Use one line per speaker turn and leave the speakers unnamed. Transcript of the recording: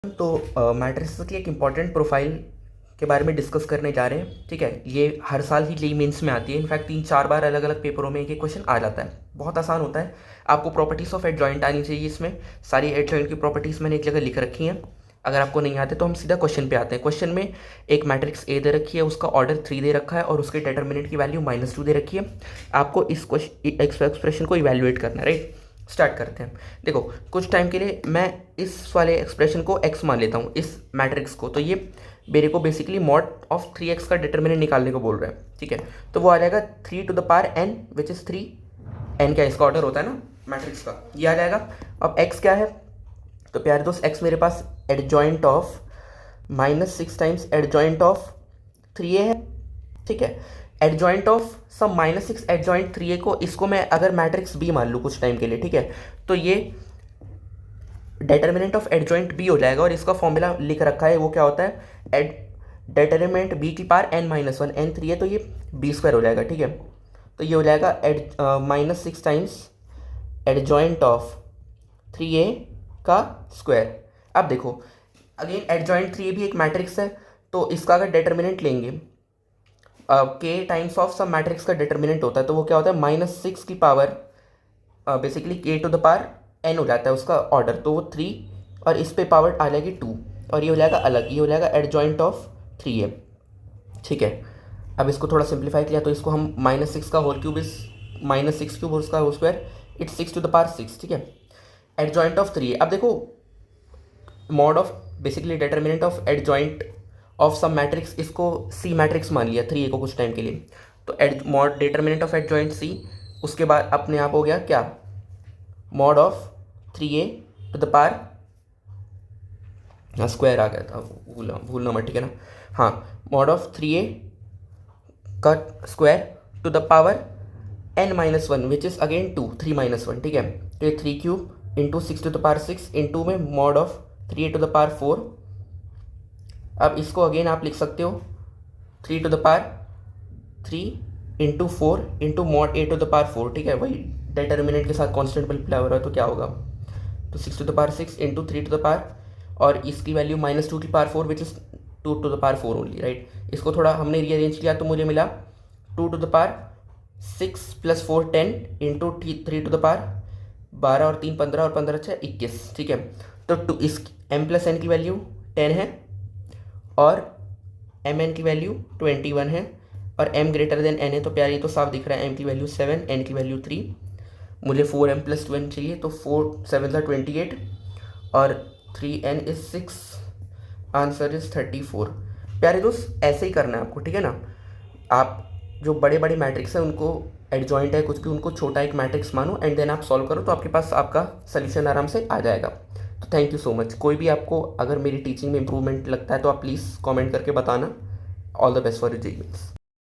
तो मैट्रिक्स की एक इम्पॉर्टेंट प्रोफाइल के बारे में डिस्कस करने जा रहे हैं। ठीक है, ये हर साल ही जेईई मेंस में आती है। इनफैक्ट 3-4 बार अलग अलग पेपरों में एक एक क्वेश्चन आ जाता है। बहुत आसान होता है। आपको प्रॉपर्टीज ऑफ एडजॉइंट आनी चाहिए। इसमें सारी एडजॉइंट की प्रॉपर्टीज मैंने एक जगह लिख रखी हैं। अगर आपको नहीं आते तो हम सीधा क्वेश्चन पे आते हैं। क्वेश्चन में एक मैट्रिक्स ए दे रखी है, उसका ऑर्डर 3 दे रखा है और उसके डिटर्मिनेंट की वैल्यू -2 दे रखी है। आपको इस एक्सप्रेशन को इवैल्यूएट करना है, राइट। स्टार्ट करते हैं। देखो, कुछ टाइम के लिए मैं इस वाले एक्सप्रेशन को x मान लेता हूँ, इस मैट्रिक्स को। तो ये मेरे को बेसिकली मॉड ऑफ 3x का डिटर्मिनेंट निकालने को बोल रहा है। ठीक है, तो वो आ जाएगा 3n विच इज़ 3। n क्या इसका ऑर्डर होता है ना मैट्रिक्स का, ये आ जाएगा। अब x क्या है, तो प्यारे दोस्त x मेरे पास adjoint of -6 times adjoint of 3a है। ठीक है, adjoint of some -6 adjoint 3a को, इसको मैं अगर मैट्रिक्स b मान लूँ कुछ टाइम के लिए, ठीक है, तो ये डिटर्मिनेंट ऑफ एडजॉइंट b हो जाएगा। और इसका फॉर्मूला लिख रखा है, वो क्या होता है, डिटर्मिनेंट b की पावर n-1, n 3 है तो ये b² हो जाएगा। ठीक है, तो ये हो जाएगा -6 टाइम्स एडजॉइंट ऑफ 3a का स्क्वायर। अब देखो, अगेन एडजॉइंट 3a भी एक मैट्रिक्स है, तो इसका अगर डिटर्मिनेंट लेंगे, के टाइम्स ऑफ सब मैट्रिक्स का डिटर्मिनेंट होता है, तो वो क्या होता है, -6 की power basically k to the power n हो जाता है उसका ऑर्डर, तो वो 3 और इस पे पावर आ जाएगी 2 और ये हो जाएगा अलग, ये हो जाएगा एडजॉइंट ऑफ 3a। ठीक है, अब इसको थोड़ा सिंप्लीफाई किया तो इसको हम -6 का होल क्यूब इस -6 क्यूब उसका whole square, it's 6 to the power 6। ठीक है, एडजॉइंट ऑफ 3a। अब देखो, mod of basically determinant of adjoint of some matrix, इसको सी मैट्रिक्स मान लिया 3a को कुछ टाइम के लिए, तो mod determinant of adjoint C, उसके बाद अपने आप हो गया क्या, mod of 3a to the power, हाँ स्क्वायर आ गया था, भूलना मत, ठीक है ना। हाँ, मॉड ऑफ 3a का square to the power n-1 which is again 2, 3-1। ठीक है, तो ये 3 cube into 6 to the power 6 into में mod of 3a to the power 4। अब इसको अगेन आप लिख सकते हो 3 to the power 3 into 4 into mod a to the power 4। ठीक है, वही डिटर्मिनेंट के साथ कॉन्स्टेंट मल्टीप्लाई हो रहा है, तो क्या होगा, तो 6 to the power 6 into 3 to the power, और इसकी वैल्यू -2 की power 4 which is 2 to the power 4 only, right. इसको थोड़ा हमने रीअरेंज किया तो मुझे मिला 2 to the power 6 + 4 10 into 3 to the power 12 और 3 15 और 15 6 21। ठीक है, तो इस m+n की वैल्यू 10 है और mn की वैल्यू 21 है और m ग्रेटर देन n है, तो प्यार ये तो साफ दिख रहा है, m की वैल्यू 7, n की वैल्यू 3। मुझे 4m + 1 चाहिए, तो 4 7 28 और 3n इज 6, आंसर इज 34। प्यारे दोस्त, ऐसे ही करना है आपको, ठीक है ना। आप जो बड़े बड़े मैट्रिक्स हैं उनको एडजॉइंट है कुछ भी, उनको छोटा एक मैट्रिक्स मानो एंड देन आप सॉल्व करो, तो आपके पास आपका सोल्यूशन आराम से आ जाएगा। तो थैंक यू सो मच। कोई भी आपको अगर मेरी टीचिंग में इंप्रूवमेंट लगता है तो आप प्लीज़ कमेंट करके बताना। All the best for your JEE mains.